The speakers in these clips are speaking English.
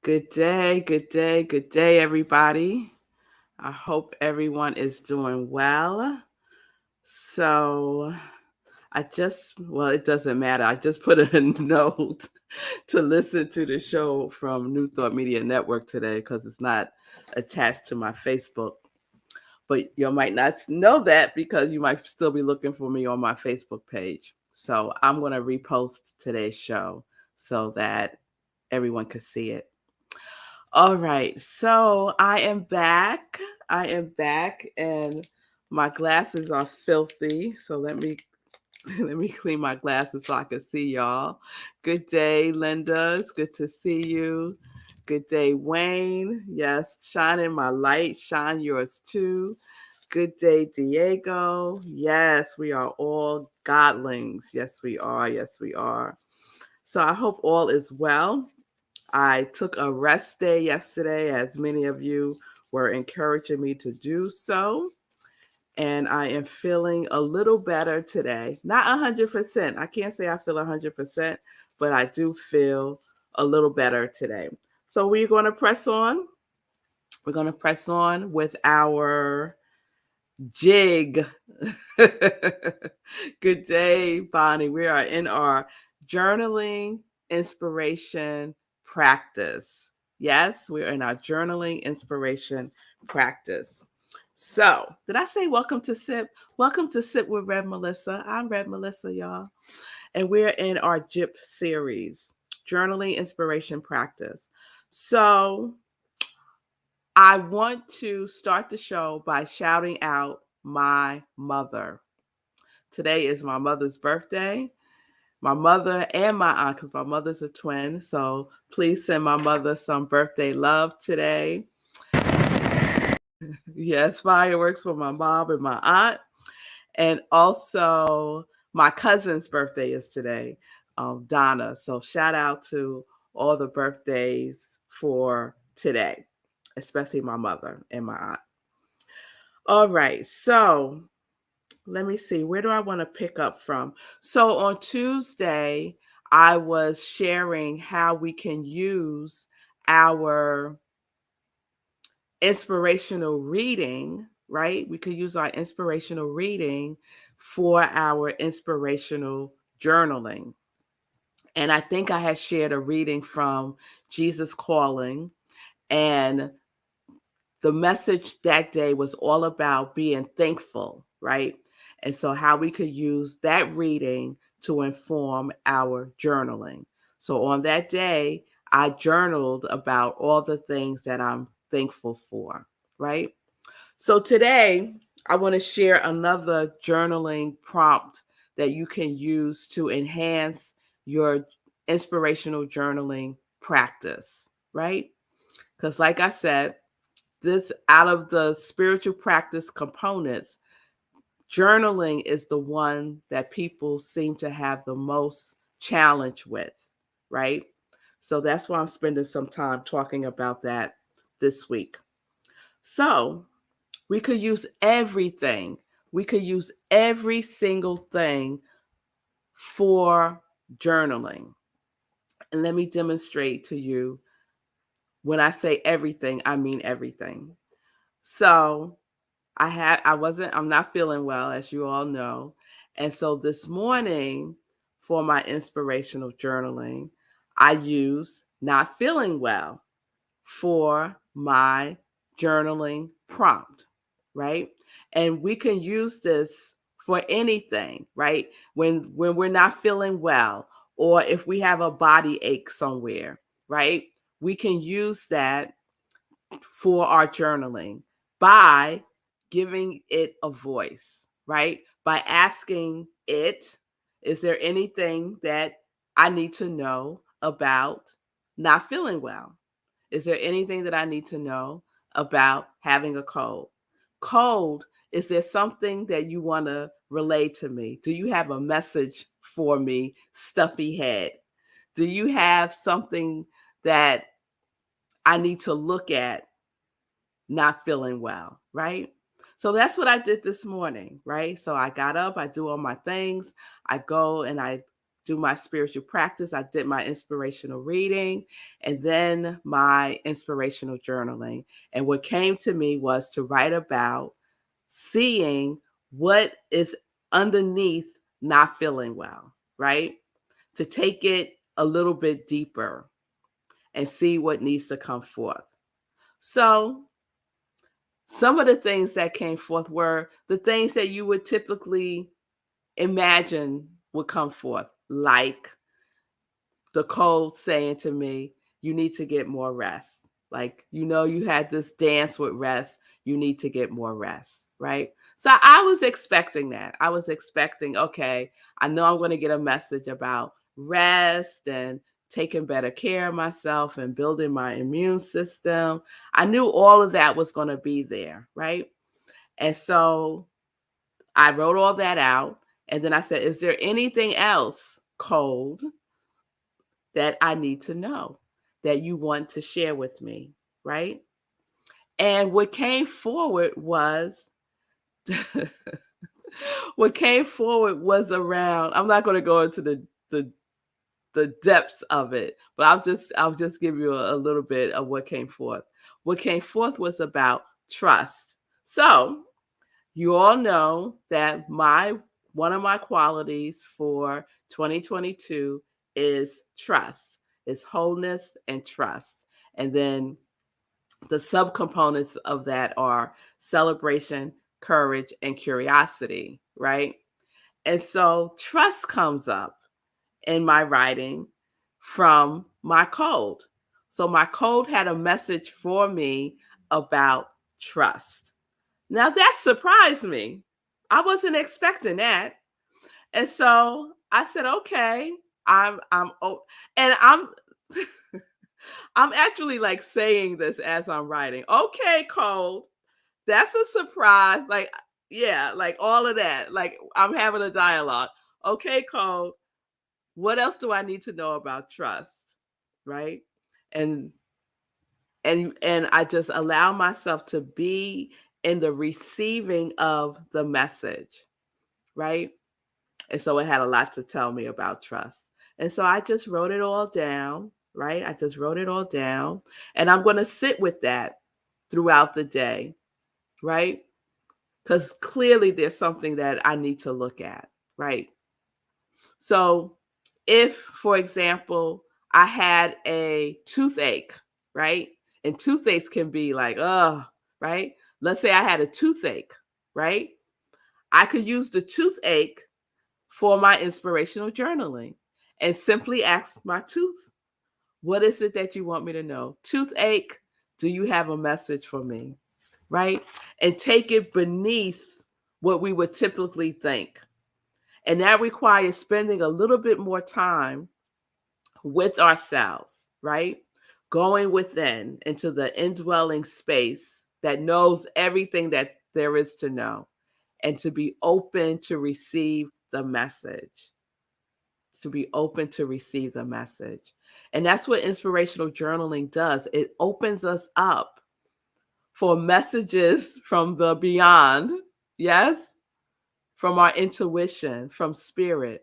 Good day, good day, good day, everybody. I hope everyone is doing well. So, it doesn't matter. I just put a note to listen to the show from New Thought Media Network today because it's not attached to my Facebook. But you might not know that because you might still be looking for me on my Facebook page. So, I'm going to repost today's show so that everyone can see it. All right, so I am back. And my glasses are filthy. So let me let me clean my glasses so I can see y'all. Good day, Linda. It's good to see you. Good day, Wayne. Yes, shining my light. Shine yours too. Good day, Diego. Yes, we are all godlings. Yes, we are. Yes, we are. So I hope all is well. I took a rest day yesterday, as many of you were encouraging me to do so. And I am feeling a little better today. Not 100%. I can't say I feel 100%, but I do feel a little better today. So we're going to press on. We're going to press on with our jig. Good day, Bonnie. We are in our journaling inspiration practice. Yes, we're in our journaling inspiration practice. So, did I say welcome to SIP? Welcome to SIP with Rev Melissa. I'm Rev Melissa, y'all. And we're in our JIP series, Journaling Inspiration Practice. So, I want to start the show by shouting out my mother. Today is my mother's birthday. My mother and my aunt, because my mother's a twin. So please send my mother some birthday love today. Yes, fireworks for my mom and my aunt. And also, my cousin's birthday is today, Donna. So shout out to all the birthdays for today, especially my mother and my aunt. All right, so let me see, where do I want to pick up from? So on Tuesday, I was sharing how we can use our inspirational reading, right? We could use our inspirational reading for our inspirational journaling. And I think I had shared a reading from Jesus Calling, and the message that day was all about being thankful, right? And so, how we could use that reading to inform our journaling. So, on that day, I journaled about all the things that I'm thankful for, right? So, today, I want to share another journaling prompt that you can use to enhance your inspirational journaling practice, right? Because, like I said, this out of the spiritual practice components, journaling is the one that people seem to have the most challenge with, right? So that's why I'm spending some time talking about that this week. So we could use everything. We could use every single thing for journaling. And let me demonstrate to you, when I say everything, I mean everything. So I'm not feeling well, as you all know. And so this morning, for my inspirational journaling, I use not feeling well for my journaling prompt, right? And we can use this for anything, right? When we're not feeling well, or if we have a body ache somewhere, right? We can use that for our journaling by giving it a voice, right? By asking it, is there anything that I need to know about not feeling well? Is there anything that I need to know about having a cold? Cold, is there something that you want to relay to me? Do you have a message for me, stuffy head? Do you have something that I need to look at not feeling well, right? So that's what I did this morning, right? So I got up, I do all my things, I go and I do my spiritual practice. I did my inspirational reading and then my inspirational journaling. And what came to me was to write about seeing what is underneath not feeling well, right? To take it a little bit deeper and see what needs to come forth. So, some of the things that came forth were the things that you would typically imagine would come forth, like the code saying to me, you need to get more rest. Like, you had this dance with rest. You need to get more rest, right? So I was expecting that. I was expecting, okay, I know I'm going to get a message about rest and taking better care of myself and building my immune system. I knew all of that was going to be there, right? And so I wrote all that out. And then I said, is there anything else, Cold, that I need to know that you want to share with me, right? And what came forward was around, I'm not going to go into the depths of it, but I'll just give you a little bit of what came forth. What came forth was about trust. So, you all know that one of my qualities for 2022 is trust. It's wholeness and trust. And then the subcomponents of that are celebration, courage, and curiosity, right? And so trust comes up in my writing from my code. So my code had a message for me about trust. Now that surprised me. I wasn't expecting that. And so I said, okay, and I'm actually like saying this as I'm writing. Okay, Cold, that's a surprise. Like, yeah, like all of that. Like I'm having a dialogue. Okay, Cold, what else do I need to know about trust? Right? And and I just allow myself to be in the receiving of the message, right? And so it had a lot to tell me about trust. And so I just wrote it all down, right? I just wrote it all down. And I'm going to sit with that throughout the day, right? Because clearly there's something that I need to look at, right? So if, for example, I had a toothache, right? And toothaches can be like, oh, right? Let's say I had a toothache, right? I could use the toothache for my inspirational journaling and simply ask my tooth, what is it that you want me to know? Toothache, do you have a message for me? Right? And take it beneath what we would typically think. And that requires spending a little bit more time with ourselves, right? Going within into the indwelling space that knows everything that there is to know and to be open to receive the message. To be open to receive the message. And that's what inspirational journaling does. It opens us up for messages from the beyond, yes? From our intuition, from spirit,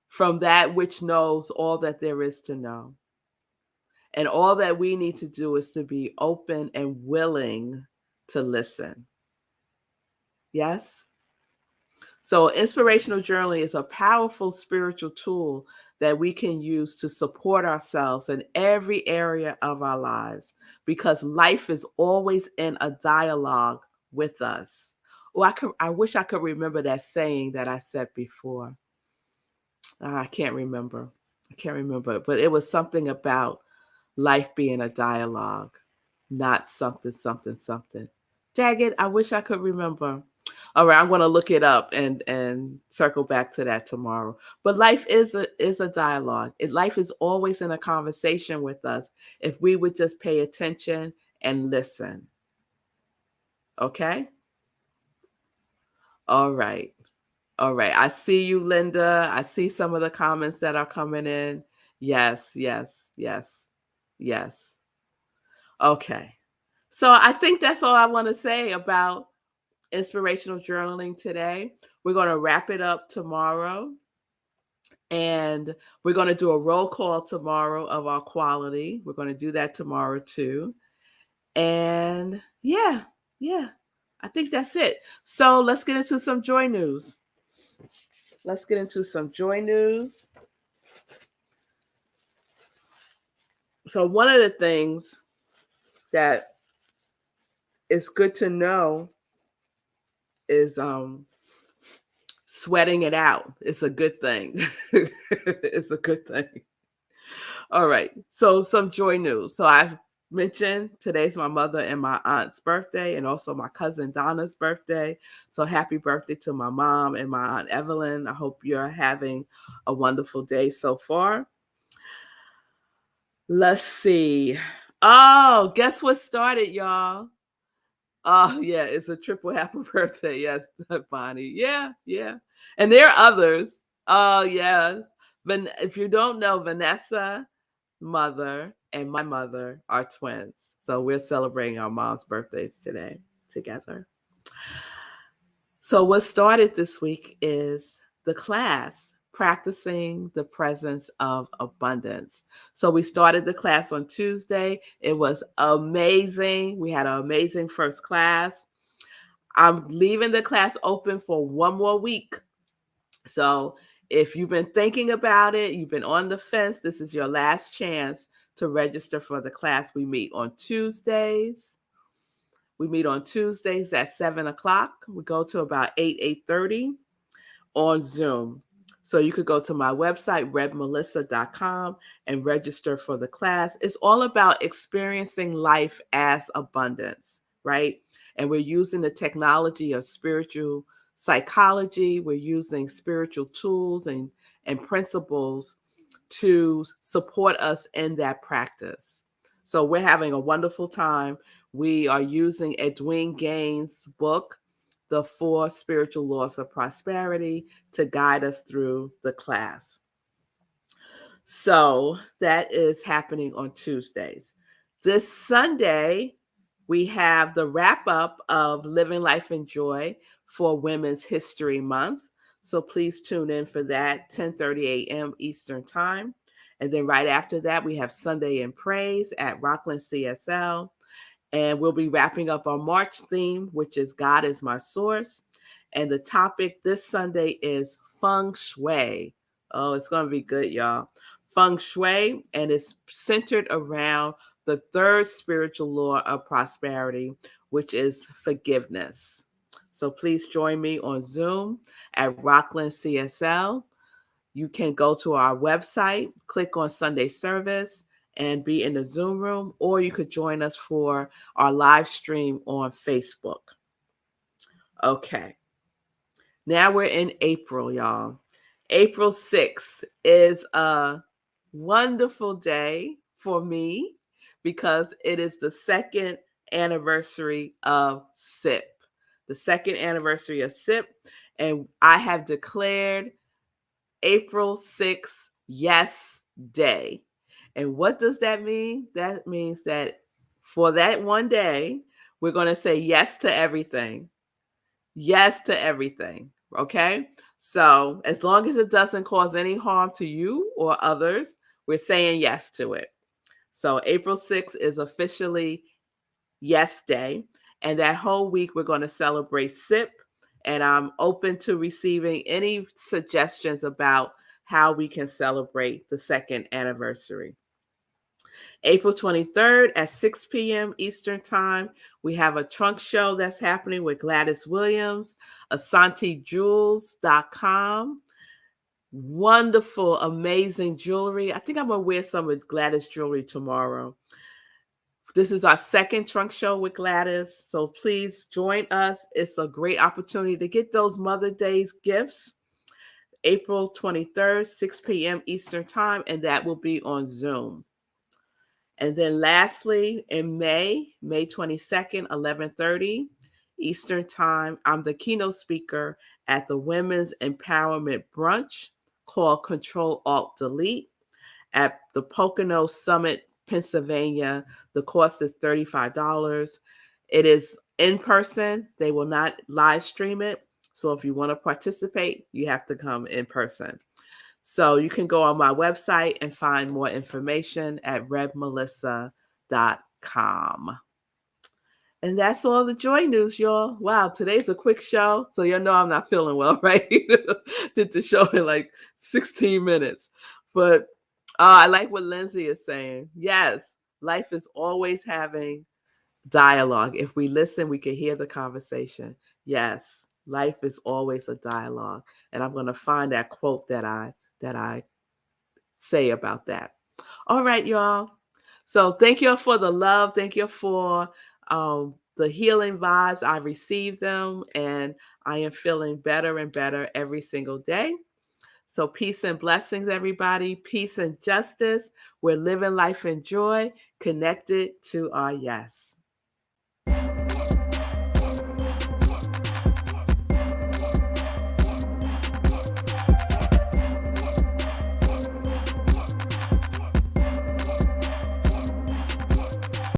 from that which knows all that there is to know. And all that we need to do is to be open and willing to listen. Yes? So, inspirational journaling is a powerful spiritual tool that we can use to support ourselves in every area of our lives because life is always in a dialogue with us. Oh, I wish I could remember that saying that I said before. I can't remember. But it was something about life being a dialogue, not something, something, something. Dag it, I wish I could remember. All right, I'm going to look it up and circle back to that tomorrow. But life is a dialogue. Life is always in a conversation with us if we would just pay attention and listen. Okay? All right. All right. I see you, Linda. I see some of the comments that are coming in. Yes, yes, yes, yes. Okay. So I think that's all I want to say about inspirational journaling today. We're going to wrap it up tomorrow. And we're going to do a roll call tomorrow of our quality. We're going to do that tomorrow too. And yeah, I think that's it. So let's get into some joy news. So one of the things that is good to know is sweating it out. It's a good thing. It's a good thing. All right. So some joy news. So I mentioned today's my mother and my aunt's birthday, and also my cousin Donna's birthday. So happy birthday to my mom and my aunt Evelyn. I hope you're having a wonderful day so far. Let's see. Oh, guess what started, y'all? Oh, yeah, it's a triple happy birthday. Yes, Bonnie. Yeah. And there are others. Oh, yeah. But if you don't know, Vanessa, mother, and my mother are twins. So we're celebrating our mom's birthdays today together. So what started this week is the class practicing the presence of abundance. So we started the class on Tuesday. It was amazing. We had an amazing first class. I'm leaving the class open for one more week. So if you've been thinking about it, you've been on the fence, this is your last chance to register for the class. We meet on Tuesdays. At 7 o'clock. We go to about 8:30 on Zoom. So you could go to my website, iamrevmelissa.com, and register for the class. It's all about experiencing life as abundance, right? And we're using the technology of spiritual psychology. We're using spiritual tools and principles to support us in that practice. So we're having a wonderful time. We are using Edwin Gaines' book, The 4 Spiritual Laws of Prosperity, to guide us through the class. So that is happening on Tuesdays. This Sunday, we have the wrap up of Living Life in Joy for Women's History Month. So please tune in for that, 10:30 a.m. Eastern Time. And then right after that, we have Sunday in Praise at Rockland CSL. And we'll be wrapping up our March theme, which is God is my source. And the topic this Sunday is feng shui. Oh, it's going to be good, y'all. Feng shui, and it's centered around the third spiritual law of prosperity, which is forgiveness. So please join me on Zoom at Rockland CSL. You can go to our website, click on Sunday service, and be in the Zoom room, or you could join us for our live stream on Facebook. Okay. Now we're in April, y'all. April 6th is a wonderful day for me because it is the second anniversary of SIP. The second anniversary of SIP, and I have declared April 6th, Yes Day. And what does that mean? That means that for that one day, we're going to say yes to everything. Yes to everything. Okay? So as long as it doesn't cause any harm to you or others, we're saying yes to it. So April 6th is officially Yes Day. And that whole week, we're going to celebrate SIP. And I'm open to receiving any suggestions about how we can celebrate the second anniversary. April 23rd at 6 p.m. Eastern Time, we have a trunk show that's happening with Gladys Williams, AsanteJewels.com. Wonderful, amazing jewelry. I think I'm going to wear some of Gladys jewelry tomorrow. This is our second trunk show with Gladys, so please join us. It's a great opportunity to get those Mother's Day gifts. April 23rd, 6 p.m. Eastern Time, and that will be on Zoom. And then lastly, in May 22nd, 11:30 Eastern Time, I'm the keynote speaker at the Women's Empowerment Brunch called Control Alt Delete at the Pocono Summit, Pennsylvania. The cost is $35. It is in person. They will not live stream it. So if you want to participate, you have to come in person. So you can go on my website and find more information at revmelissa.com. And that's all the joy news, y'all. Wow, today's a quick show. So you know I'm not feeling well, right? Did the show in like 16 minutes. But I like what Lindsay is saying. Yes, life is always having dialogue. If we listen, we can hear the conversation. Yes, life is always a dialogue. And I'm going to find that quote that I say about that. All right, y'all. So thank you for the love. Thank you for the healing vibes. I received them and I am feeling better and better every single day. So peace and blessings, everybody. Peace and justice. We're living life in joy, connected to our yes.